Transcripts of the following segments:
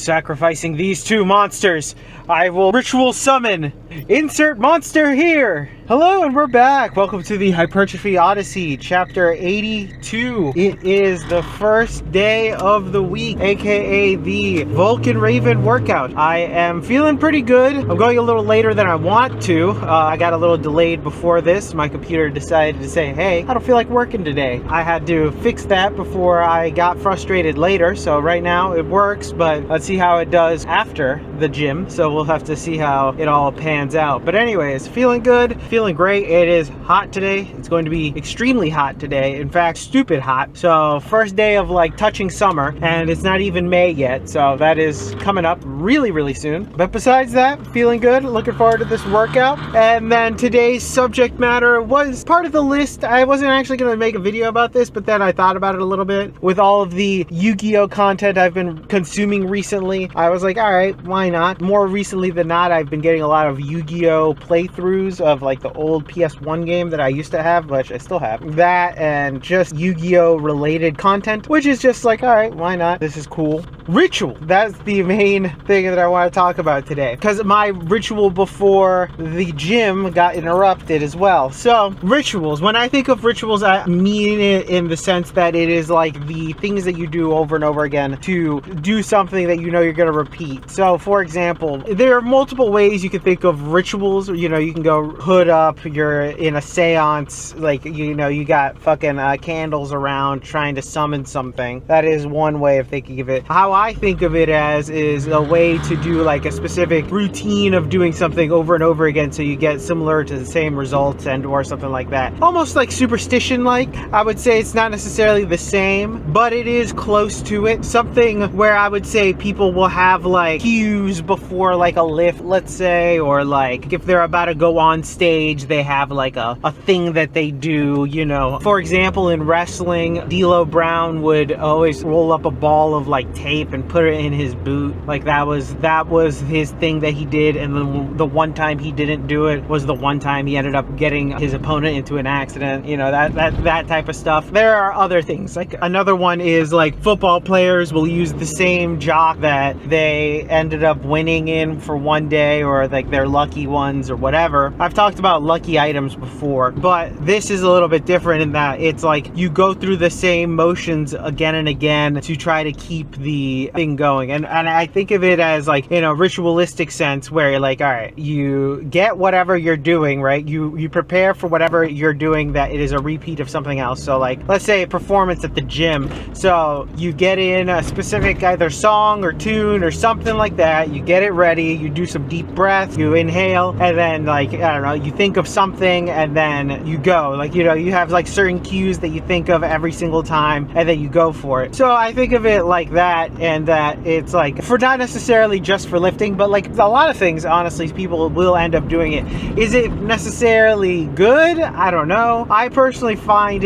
sacrificing these two monsters, I will ritual summon. Insert monster here. Hello, and we're back. Welcome to the Hypertrophy Odyssey, chapter 82. It is the first day of the week, aka the Vulcan Raven workout. I am feeling pretty good. I'm going a little later than I want to. I got a little delayed before this. My computer decided to say, hey, I don't feel like working today. I had to fix that before I got frustrated later. So right now it works, but let's see how it does after the gym. So we'll have to see how it all pans out. But anyways, feeling good, feeling great. It is hot today. It's going to be extremely hot today. In fact, stupid hot. So first day of like touching summer, and it's not even May yet. So that is coming up really soon. But besides that, feeling good, looking forward to this workout. And then today's subject matter was part of the list. I wasn't actually going to make a video about this, but then I thought about it a little bit. With all of the Yu-Gi-Oh content I've been consuming recently, I was like, all right, why not? More recently than not, I've been getting a lot of Yu-Gi-Oh playthroughs of like the old PS1 game that I used to have, which I still have. That and just Yu-Gi-Oh related content, which is just like, all right, why not? This is cool. Ritual. That's the main thing that I want to talk about today, because my ritual before the gym got interrupted as well. So rituals, when I think of rituals, I mean it in the sense that it is like the things that you do over and over again to do something that you know you're going to repeat. So for example, there are multiple ways you can think of rituals. You know, you can go hood up, you're in a seance, like, you know, you got fucking candles around trying to summon something. That is one way of thinking of it. How I think of it as is a way to do like a specific routine of doing something over and over again so you get similar to the same results and or something like that. Almost like superstition like. I would say it's not necessarily the same, but it is close to it. Something where I would say people will have like cues before like a lift, let's say, or like if they're about to go on stage, they have like a thing that they do, you know. For example, in wrestling, D'Lo Brown would always roll up a ball of like tape and put it in his boot. Like that was his thing that he did, and then the one time he didn't do it was the one time he ended up getting his opponent into an accident, you know, that type of stuff. There are other things. Like another one is like football players will use the same jock that they ended up winning in for one day, or like their lucky ones or whatever. I've talked about lucky items before, but this is a little bit different in that it's like you go through the same motions again and again to try to keep the thing going. And I think of it as like in a ritualistic sense where you're like, all right, you get whatever you're doing, right? You prepare for whatever you're doing that it is a repeat of something else. So like, let's say a performance at the gym. So you get in a specific either song or tune or something like that. You get it ready, you do some deep breaths, you inhale, and then like, I don't know, you think of something and then you go. Like, you know, you have like certain cues that you think of every single time and then you go for it. So I think of it like that, and that it's like for not necessarily just for lifting, but like a lot of things, honestly, people will end up doing it. Is it necessarily good? I don't know. I personally find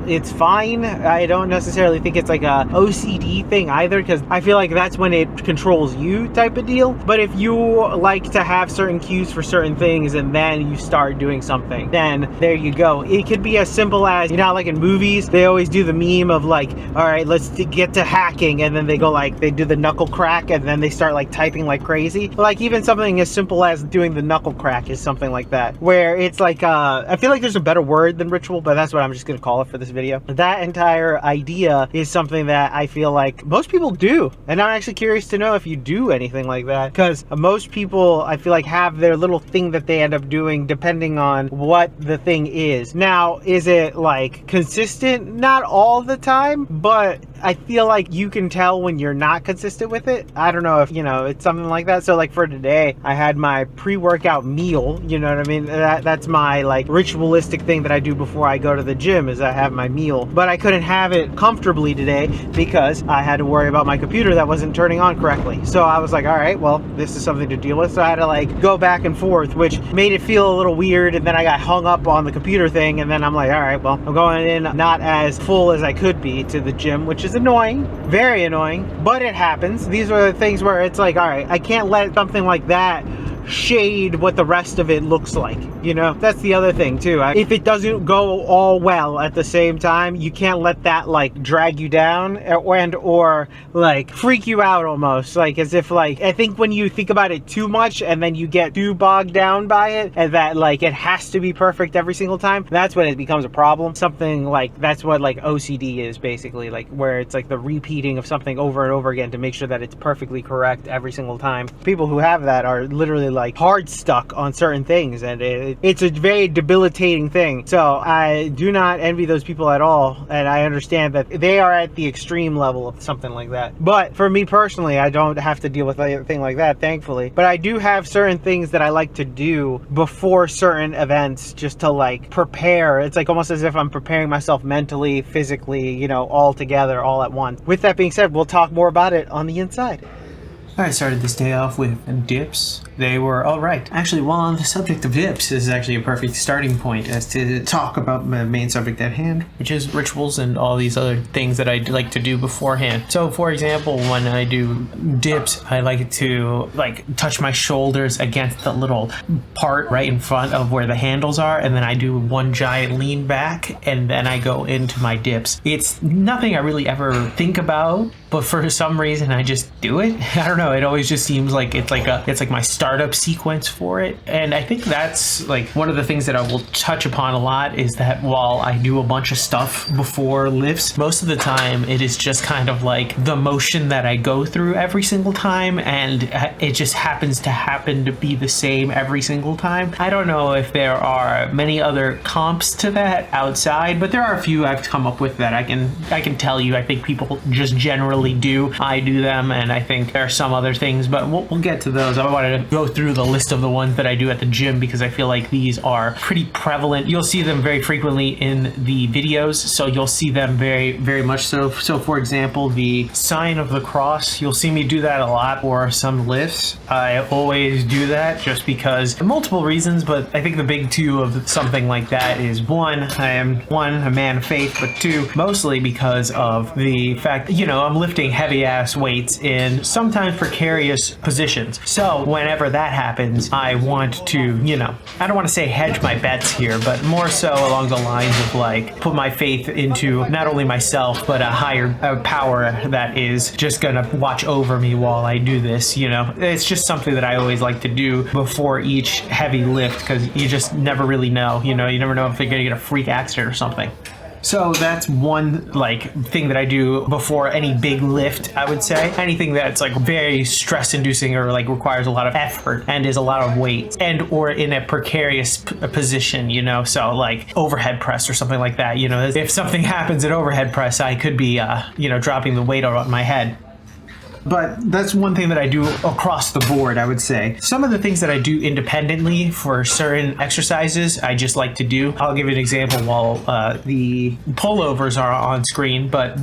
it's fine. I don't necessarily think it's like a OCD thing either, because I feel like that's when it controls you type of deal. But if you like to have certain cues for certain things and then you start doing something, then there you go. It could be as simple as, you know, like in movies, they always do the meme of like, all right, let's get to hacking, and then they go like, they do the knuckle crack and then they start like typing like crazy. Like even something as simple as doing the knuckle crack is something like that, where it's like, I feel like there's a better word than ritual, but that's what I'm just gonna call it for this video. That entire idea is something that I feel like most people do, and I'm actually curious to know if you do anything like that, because most people, I feel like, have their little thing that they end up doing depending on what the thing is. Now, is it like consistent? Not all the time, but I feel like you can tell when you're not consistent with it. I don't know if, you know, it's something like that. So like for today, I had my pre-workout meal, you know what I mean? That's my like ritualistic thing that I do before I go to the gym, is I have my meal. But I couldn't have it comfortably today because I had to worry about my computer that wasn't turning on correctly. So I was like, all right, well, this is something to deal with. So I had to like go back and forth, which made it feel a little weird. And then I got hung up on the computer thing. And then I'm like, all right, well, I'm going in not as full as I could be to the gym, which is annoying, very annoying, but it happens. These are the things where it's like, all right, I can't let something like that shade what the rest of it looks like. You know, that's the other thing too. If it doesn't go all well at the same time, you can't let that like drag you down or like freak you out almost, like as if like, I think when you think about it too much and then you get too bogged down by it and that like it has to be perfect every single time, that's when it becomes a problem. Something like, that's what like OCD is basically, like where it's like the repeating of something over and over again to make sure that it's perfectly correct every single time. People who have that are literally like hard stuck on certain things, and it's a very debilitating thing. So I do not envy those people at all, and I understand that they are at the extreme level of something like that. But for me personally, I don't have to deal with anything like that, thankfully. But I do have certain things that I like to do before certain events just to like prepare. It's like almost as if I'm preparing myself mentally, physically, you know, all together, all at once. With that being said, we'll talk more about it on the inside. I started this day off with dips. They were all right. Actually, while on the subject of dips, this is actually a perfect starting point as to talk about the main subject at hand, which is rituals and all these other things that I like to do beforehand. So, for example, when I do dips, I like to like touch my shoulders against the little part right in front of where the handles are, and then I do one giant lean back, and then I go into my dips. It's nothing I really ever think about, but for some reason I just do it. I don't know, it always just seems like it's like my startup sequence for it. And I think that's like one of the things that I will touch upon a lot, is that while I do a bunch of stuff before lifts, most of the time it is just kind of like the motion that I go through every single time, and it just happens to be the same every single time. I don't know if there are many other comps to that outside, but there are a few I've come up with that I can tell you I think people just generally do. I do them, and I think there are some other things, but we'll get to those. I wanted to go through the list of the ones that I do at the gym because I feel like these are pretty prevalent. You'll see them very frequently in the videos, so you'll see them very, very much so. So for example, the sign of the cross, you'll see me do that a lot for some lifts. I always do that just because, multiple reasons, but I think the big two of something like that is one, I am a man of faith, but two, mostly because of the fact that, you know, I'm lifting heavy ass weights in sometimes precarious positions. So whenever that happens, I want to, you know, I don't want to say hedge my bets here, but more so along the lines of like put my faith into not only myself, but a higher power that is just gonna watch over me while I do this. You know, it's just something that I always like to do before each heavy lift, because you just never really know, you know, you never know if you're gonna get a freak accident or something. So that's one like thing that I do before any big lift, I would say. Anything that's like very stress inducing or like requires a lot of effort and is a lot of weight and or in a precarious position, you know, so like overhead press or something like that. You know, if something happens at overhead press, I could be, you know, dropping the weight on my head. But that's one thing that I do across the board, I would say. Some of the things that I do independently for certain exercises, I just like to do. I'll give you an example while the pullovers are on screen, but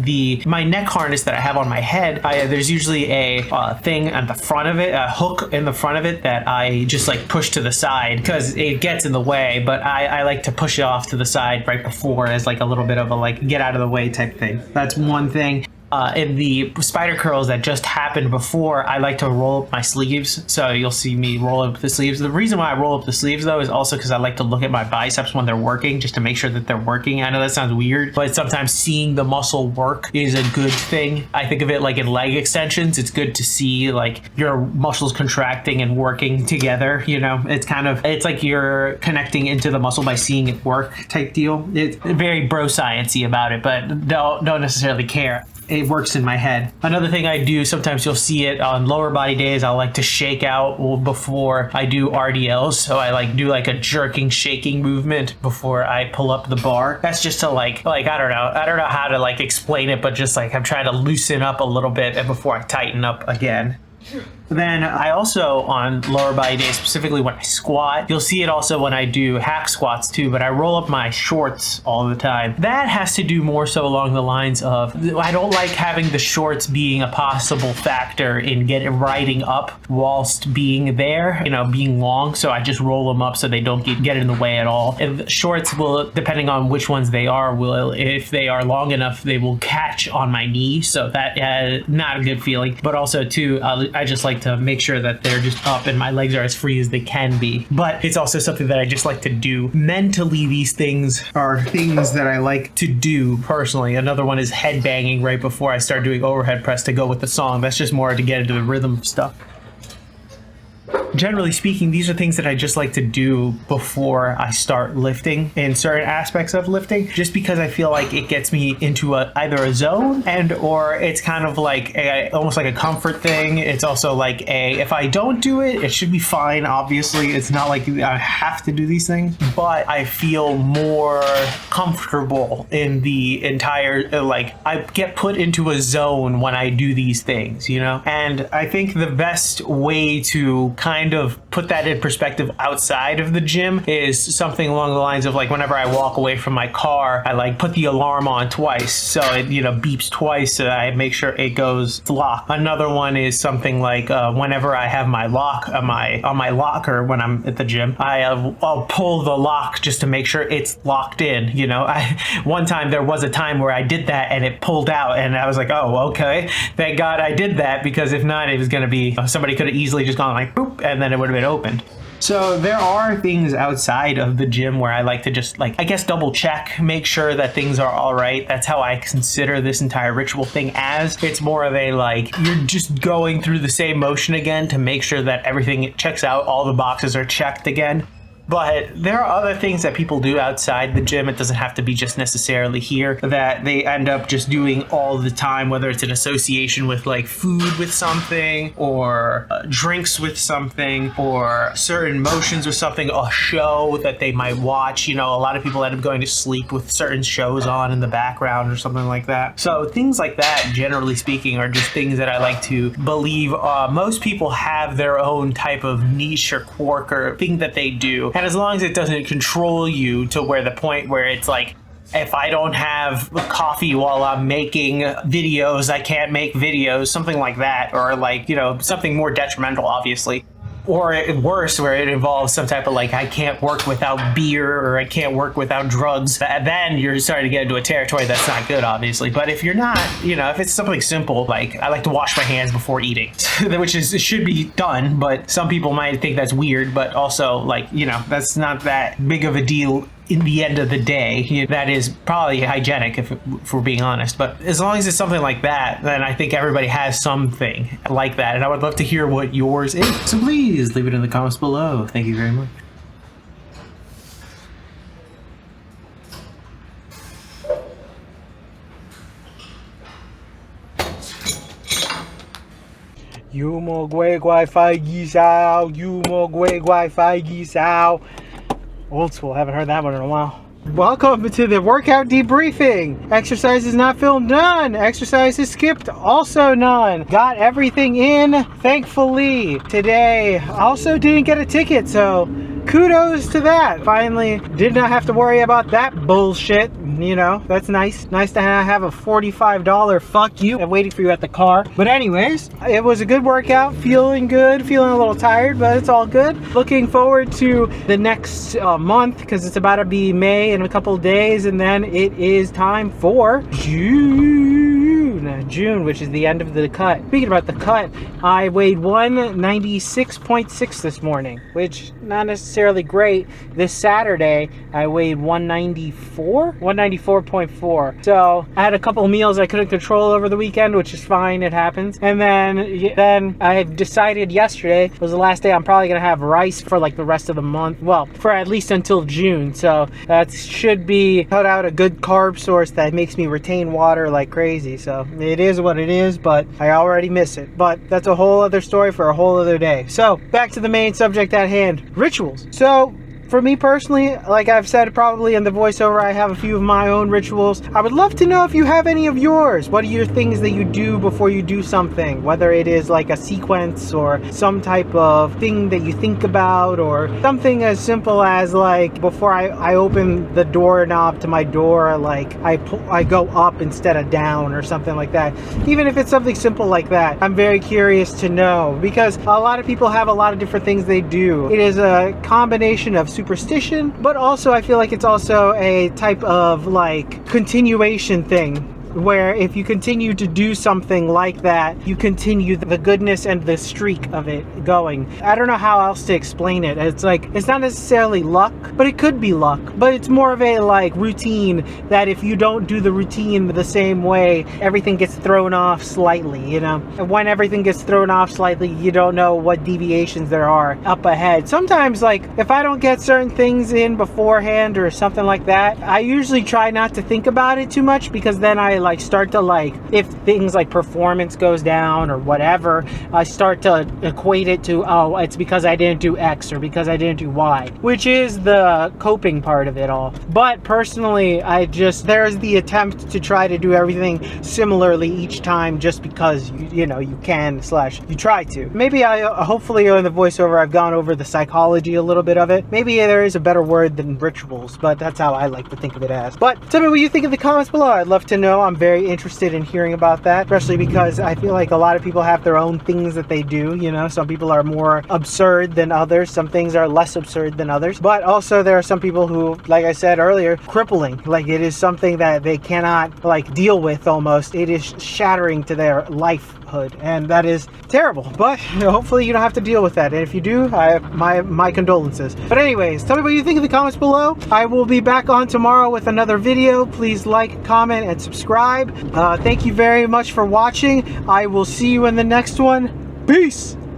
my neck harness that I have on my head, there's usually a thing at the front of it, a hook in the front of it that I just like push to the side because it gets in the way, but I like to push it off to the side right before as like a little bit of a like get out of the way type thing. That's one thing. In the spider curls that just happened before, I like to roll up my sleeves. So you'll see me roll up the sleeves. The reason why I roll up the sleeves though is also because I like to look at my biceps when they're working, just to make sure that they're working. I know that sounds weird, but sometimes seeing the muscle work is a good thing. I think of it like in leg extensions. It's good to see like your muscles contracting and working together. You know, it's like you're connecting into the muscle by seeing it work type deal. It's very bro science-y about it, but don't necessarily care. It works in my head. Another thing I do, sometimes you'll see it on lower body days, I like to shake out before I do RDLs. So I like do like a jerking, shaking movement before I pull up the bar. That's just to like I don't know how to like explain it, but just like I'm trying to loosen up a little bit before I tighten up again. Then I also, on lower body days, specifically when I squat, you'll see it also when I do hack squats too, but I roll up my shorts all the time. That has to do more so along the lines of, I don't like having the shorts being a possible factor in riding up whilst being there, you know, being long. So I just roll them up so they don't get in the way at all. And the shorts will, depending on which ones they are, if they are long enough, they will catch on my knee. So that, not a good feeling. But also too, I just like to make sure that they're just up and my legs are as free as they can be. But it's also something that I just like to do. Mentally, these things are things that I like to do personally. Another one is headbanging right before I start doing overhead press to go with the song. That's just more to get into the rhythm of stuff. Generally speaking, these are things that I just like to do before I start lifting in certain aspects of lifting, just because I feel like it gets me into either a zone and or it's kind of like almost like a comfort thing. It's also like if I don't do it, it should be fine. Obviously, it's not like I have to do these things, but I feel more comfortable in the entire, I get put into a zone when I do these things, you know? And I think the best way to kind of put that in perspective outside of the gym is something along the lines of like whenever I walk away from my car, I like put the alarm on twice, so it beeps twice, so I make sure it goes locked. Another one is something like whenever I have my lock on my locker when I'm at the gym, I'll pull the lock just to make sure it's locked in. One time there was a time where I did that and it pulled out, and I was like, oh, okay, thank God I did that, because if not, it was gonna be somebody could have easily just gone like boop, and then it would have been opened. So there are things outside of the gym where I like to just I guess double check, make sure that things are all right. That's how I consider this entire ritual thing as. It's more of a you're just going through the same motion again to make sure that everything checks out, all the boxes are checked again. But there are other things that people do outside the gym. It doesn't have to be just necessarily here, that they end up just doing all the time, whether it's an association with food with something, or drinks with something, or certain motions or something, a show that they might watch. A lot of people end up going to sleep with certain shows on in the background or something like that. So things like that, generally speaking, are just things that I like to believe most people have their own type of niche or quirk or thing that they do. And as long as it doesn't control you to where the point where it's if I don't have coffee while I'm making videos, I can't make videos, something like that, or something more detrimental, obviously. Or worse, where it involves some type of I can't work without beer, or I can't work without drugs. Then you're starting to get into a territory that's not good, obviously. But if you're not, if it's something simple, I like to wash my hands before eating, which should be done, but some people might think that's weird, but also that's not that big of a deal. In the end of the day, that is probably hygienic if we're being honest. But as long as it's something like that, then I think everybody has something like that. And I would love to hear what yours is. So please leave it in the comments below. Thank you very much. You mo gui guai fai yi sao. You mo gui guai fai yi sao. Old school, haven't heard that one in a while. Welcome to the workout debriefing. Exercise is not filmed, none. Exercise is skipped, also none. Got everything in, thankfully, today. Also didn't get a ticket, so kudos to that. Finally, did not have to worry about that bullshit. That's nice. Nice to have a $45 fuck you. I'm waiting for you at the car. But anyways, it was a good workout. Feeling good. Feeling a little tired, but it's all good. Looking forward to the next month, because it's about to be May in a couple of days, and then it is time for June, which is the end of the cut. Speaking about the cut, I weighed 196.6 this morning, which not necessarily great. This Saturday, I weighed 194.4. So I had a couple of meals I couldn't control over the weekend, which is fine, it happens. And then I decided yesterday was the last day I'm probably gonna have rice for the rest of the month. Well, for at least until June. So that should be cut out a good carb source that makes me retain water like crazy. So it is what it is, but I already miss it. But that's a whole other story for a whole other day. So back to the main subject at hand, rituals. So for me personally, like I've said probably in the voiceover, I have a few of my own rituals. I would love to know if you have any of yours. What are your things that you do before you do something? Whether it is a sequence or some type of thing that you think about, or something as simple as before I open the doorknob to my door, I go up instead of down or something like that. Even if it's something simple like that, I'm very curious to know, because a lot of people have a lot of different things they do. It is a combination of superstition, but also I feel like it's also a type of continuation thing. where if you continue to do something like that, you continue the goodness and the streak of it going. I don't know how else to explain it. It's like, it's not necessarily luck, but it could be luck, but it's more of a like routine that if you don't do the routine the same way, everything gets thrown off slightly, you know? And when everything gets thrown off slightly, you don't know what deviations there are up ahead. Sometimes, like, if I don't get certain things in beforehand or something like that, I usually try not to think about it too much, because then I like start to like, if things like performance goes down or whatever, I start to equate it to, oh, it's because I didn't do X or because I didn't do Y, which is the coping part of it all. But personally, there's the attempt to try to do everything similarly each time, just because you know you can / you try to. Maybe hopefully in the voiceover I've gone over the psychology a little bit of it. Maybe there is a better word than rituals, but that's how I like to think of it as. But tell me what you think in the comments below. I'd love to know. I'm very interested in hearing about that, especially because I feel like a lot of people have their own things that they do, you know. Some people are more absurd than others, some things are less absurd than others, but also there are some people who, like I said earlier, crippling. Like, it is something that they cannot like deal with. Almost, it is shattering to their lifehood, and that is terrible. But hopefully you don't have to deal with that, and if you do, I have my condolences. But anyways, tell me what you think in the comments below. I will be back on tomorrow with another video. Please like, comment, and subscribe. Thank you very much for watching. I will see you in the next one. Peace.